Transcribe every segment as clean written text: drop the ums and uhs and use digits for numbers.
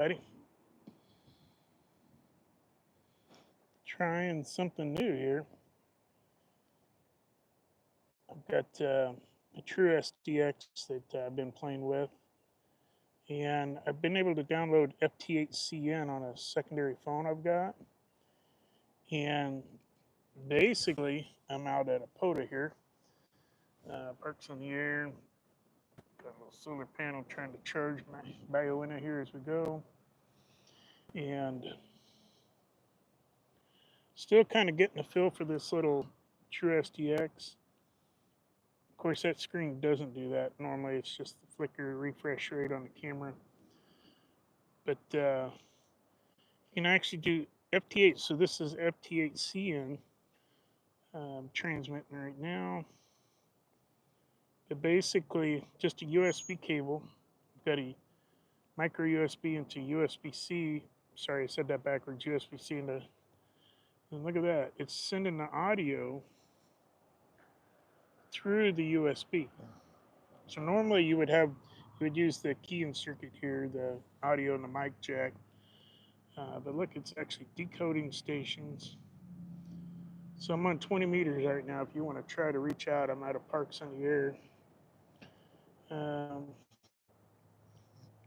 Buddy. Trying something new here. I've got a truSDX that I've been playing with, and I've been able to download FT8 on a secondary phone I've got. And basically, I'm out at a POTA here. Parks in the air. Got a little solar panel trying to charge my Bioina here as we go. And still kind of getting a feel for this little truSDX. Of course, that screen doesn't do that. Normally, it's just the flicker refresh rate on the camera. But you can actually do FT8. So this is FT8 transmitting right now. But basically, just a USB cable. I've got a micro USB into USB-C. Sorry, I said that backwards. USB-C into. And look at that. It's sending the audio through the USB. So normally you would use the key in circuit here, the audio and the mic jack. But look, it's actually decoding stations. So I'm on 20 meters right now. If you want to try to reach out, I'm out of Parks on the Air.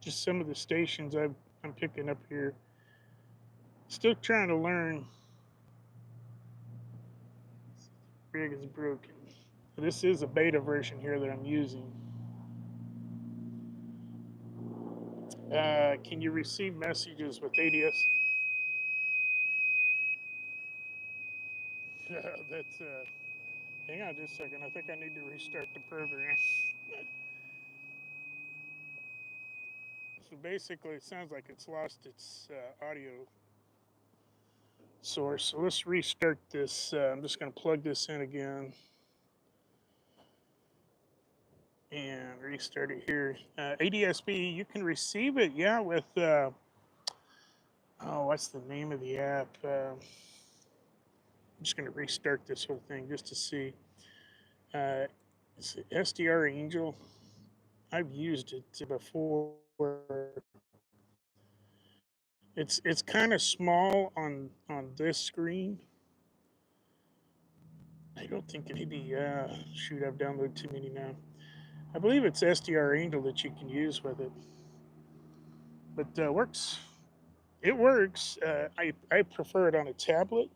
Just some of the stations I'm picking up here. Still trying to learn. Rig is broken. This is a beta version here that I'm using. Can you receive messages with ADS? That's hang on just a second. I think I need to restart the program. So basically, it sounds like it's lost its audio source. So let's restart this. I'm just going to plug this in again and restart it here. ADSB, you can receive it, yeah, with oh, what's the name of the app? I'm just going to restart this whole thing just to see. It's SDR Angel. I've used it before. It's kind of small on this screen. I don't think it maybe shoot, I've downloaded too many now. I believe it's SDR Angel that you can use with it. But works. It works. I prefer it on a tablet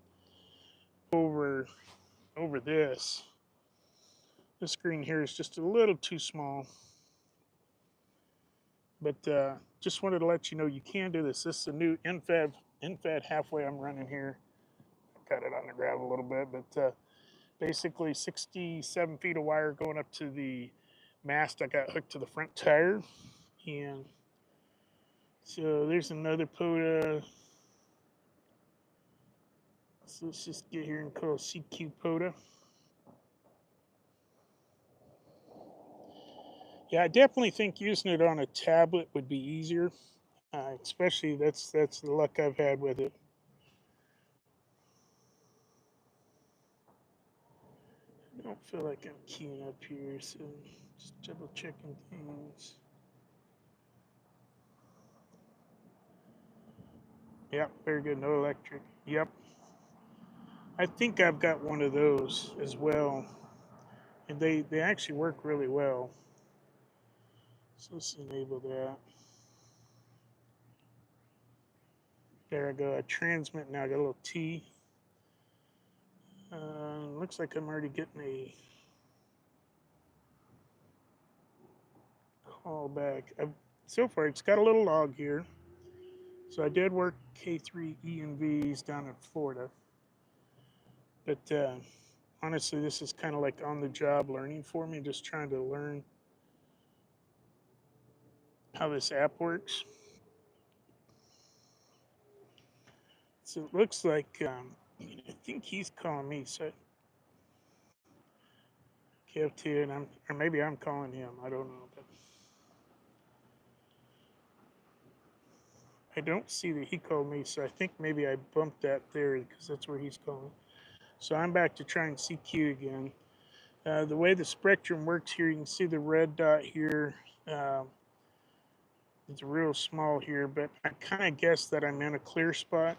over this. This screen here is just a little too small. But just wanted to let you know you can do this. This is a new infad halfway I'm running here. Got it on the gravel a little bit, but basically 67 feet of wire going up to the mast I got hooked to the front tire. And so there's another POTA. So let's just get here and call CQ POTA. Yeah, I definitely think using it on a tablet would be easier. Especially that's the luck I've had with it. I don't feel like I'm keying up here, so just double checking things. Yep, very good. No electric. Yep. I think I've got one of those as well. And they actually work really well. So let's enable that. There I go. I transmit now. I got a little T. Looks like I'm already getting a call back. So far, it's got a little log here. So I did work K3 EMVs down in Florida. But honestly, this is kind of like on the job learning for me, just trying to learn how this app works. So it looks like I think he's calling me. So KFT, and or maybe I'm calling him. I don't know, but I don't see that he called me. So I think maybe I bumped that there because that's where he's calling. So I'm back to trying CQ again. The way the spectrum works here, you can see the red dot here. It's real small here, but I kind of guess that I'm in a clear spot.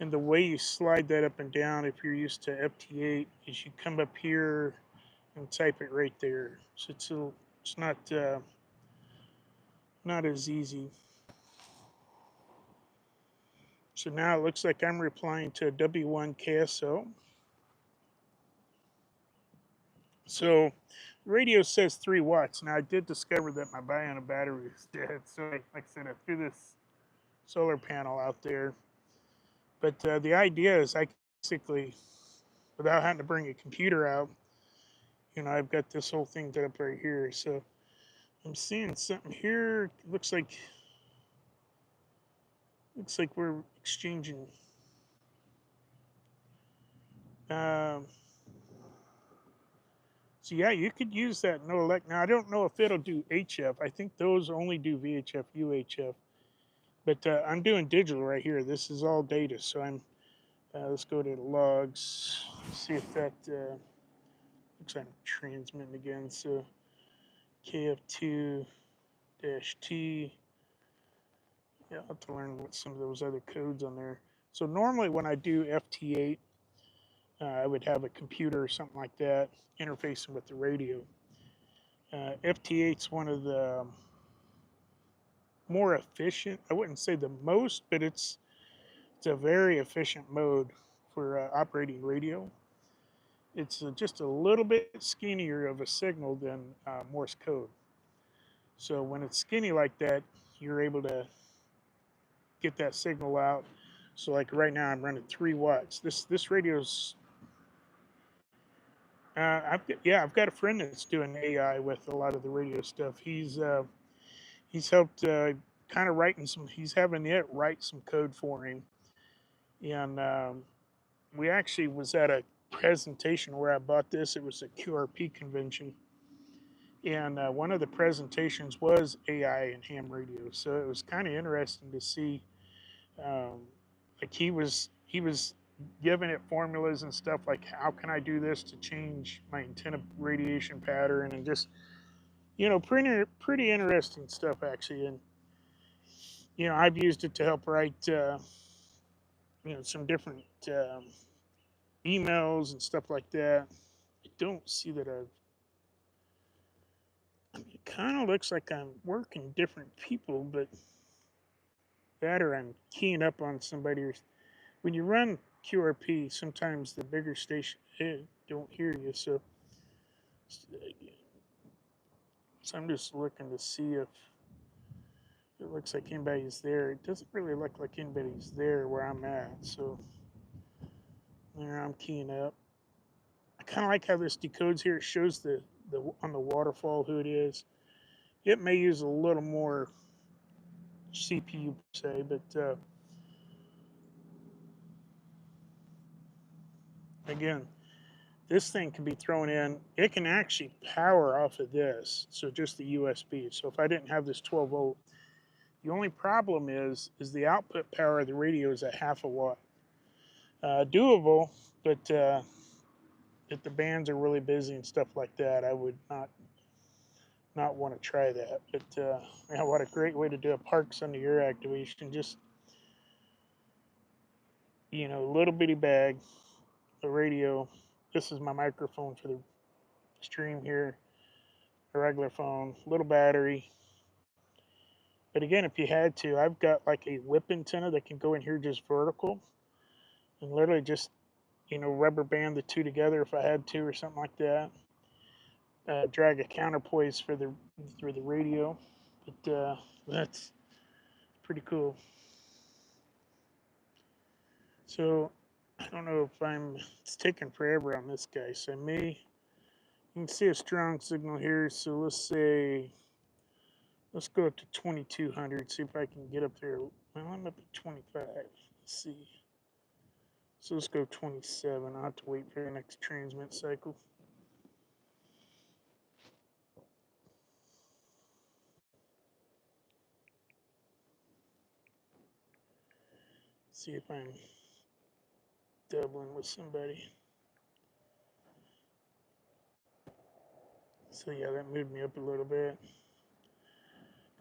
And the way you slide that up and down, if you're used to FT8, is you come up here and type it right there. So it's not as easy. So now it looks like I'm replying to a W1 KSO. So radio says 3 watts. Now I did discover that my biona battery is dead. So like I said, I threw this solar panel out there. But the idea is I basically, without having to bring a computer out, I've got this whole thing set up right here. So I'm seeing something here. Looks like we're exchanging. Um, so yeah, you could use that no elect. Now I don't know if it'll do HF. I think those only do VHF, UHF. But I'm doing digital right here. This is all data. So let's go to the logs. See if that looks like I'm transmitting again. So KF2-T. Yeah, I'll have to learn what some of those other codes on there. So normally when I do FT8, I would have a computer or something like that interfacing with the radio. FT8's one of the more efficient. I wouldn't say the most, but it's a very efficient mode for operating radio. It's just a little bit skinnier of a signal than Morse code. So when it's skinny like that, you're able to get that signal out. So like right now, I'm running 3 watts. This radio's I've got a friend that's doing AI with a lot of the radio stuff. He's helped kind of writing some. He's having it write some code for him, and we actually was at a presentation where I bought this. It was a QRP convention, and one of the presentations was AI and ham radio. So it was kind of interesting to see. Um, like he was giving it formulas and stuff like how can I do this to change my antenna radiation pattern and just pretty interesting stuff actually. And I've used it to help write some different emails and stuff like that. I don't see that it kind of looks like I'm working different people, but that or I'm keying up on somebody. When you run QRP, sometimes the bigger station don't hear you. So I'm just looking to see if it looks like anybody's there. It doesn't really look like anybody's there where I'm at. So there I'm keying up. I kind of like how this decodes here. It shows the on the waterfall who it is. It may use a little more CPU per se, but again, this thing can be thrown in. It can actually power off of this, so just the USB. So if I didn't have this 12 volt, the only problem is the output power of the radio is at half a watt. Doable, but if the bands are really busy and stuff like that, I would not want to try that. But yeah, what a great way to do a Parks under ear activation. Just little bitty bag, the radio. This is my microphone for the stream here. A regular phone, little battery. But again, if you had to, I've got like a whip antenna that can go in here just vertical and literally just rubber band the two together if I had to or something like that. Drag a counterpoise for the radio, but that's pretty cool. So I don't know if it's taking forever on this guy. So you can see a strong signal here. So let's go up to 2200. See if I can get up there. Well, I'm up at 25. Let's see. So let's go 27. I'll have to wait for the next transmit cycle. See if I'm doubling with somebody. So yeah, that moved me up a little bit.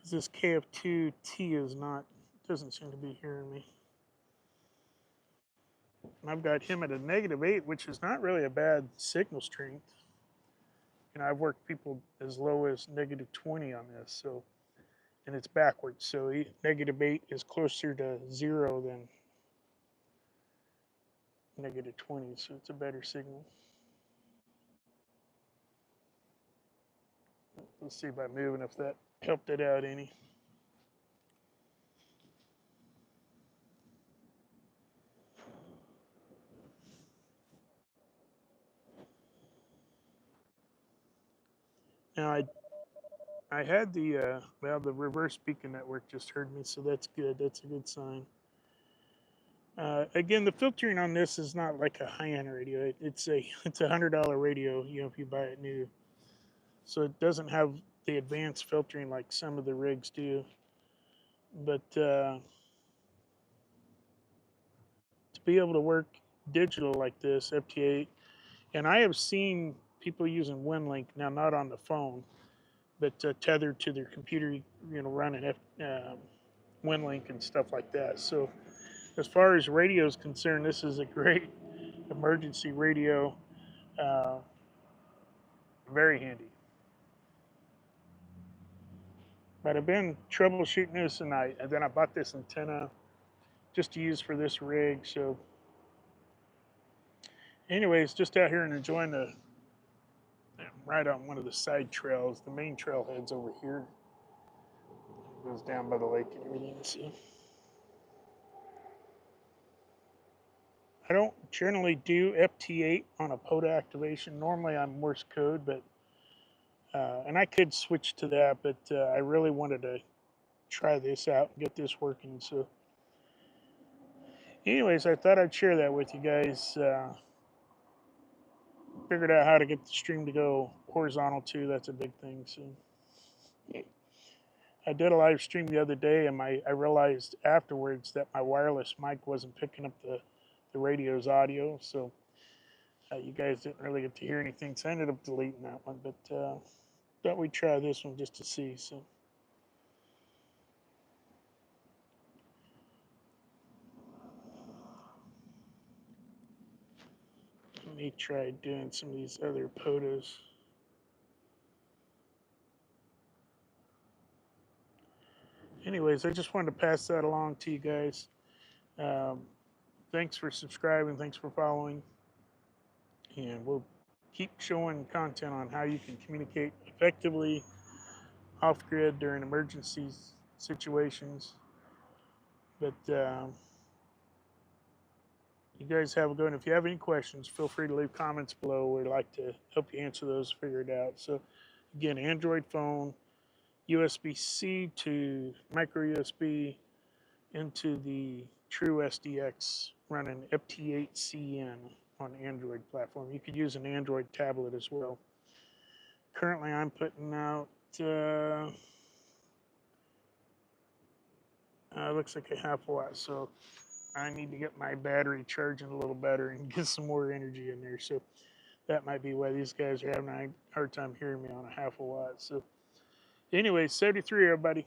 This KF2T doesn't seem to be hearing me. And I've got him at a -8, which is not really a bad signal strength. You know, I've worked people as low as -20 on this, so, and it's backwards. So -8 is closer to 0 than -20, so it's a better signal. Let's see by moving if that helped it out any. Now I had the the reverse beacon network just heard me, so that's good. That's a good sign. Again, the filtering on this is not like a high-end radio. It's a $100 radio. You know, if you buy it new, so it doesn't have the advanced filtering like some of the rigs do. But to be able to work digital like this, FT8, and I have seen people using WinLink now, not on the phone, but tethered to their computer, you know, running WinLink and stuff like that. So as far as radio is concerned, this is a great emergency radio. Uh, Very handy. But I've been troubleshooting this, and then I bought this antenna just to use for this rig. So, anyways, just out here and enjoying the right on one of the side trails. The main trail heads over here. It goes down by the lake and everything. So, I don't generally do FT8 on a POTA activation. Normally, I'm Morse code, but and I could switch to that, but I really wanted to try this out and get this working. So, anyways, I thought I'd share that with you guys. Figured out how to get the stream to go horizontal too. That's a big thing. So I did a live stream the other day, and I realized afterwards that my wireless mic wasn't picking up the radio's audio. So you guys didn't really get to hear anything. So I ended up deleting that one. But thought we'd try this one just to see. So. Let me try doing some of these other POTAs. Anyways, I just wanted to pass that along to you guys. Um, Thanks for subscribing. Thanks for following. And we'll keep showing content on how you can communicate effectively off grid during emergencies situations. But you guys have a good one. If you have any questions, feel free to leave comments below. We'd like to help you answer those, figure it out. So, again, Android phone, USB-C to micro USB into the truSDX running FT8CN on Android platform. You could use an Android tablet as well. Currently, I'm putting out looks like a half watt, so I need to get my battery charging a little better and get some more energy in there. So that might be why these guys are having a hard time hearing me on a half a watt. So, anyways, 73, everybody.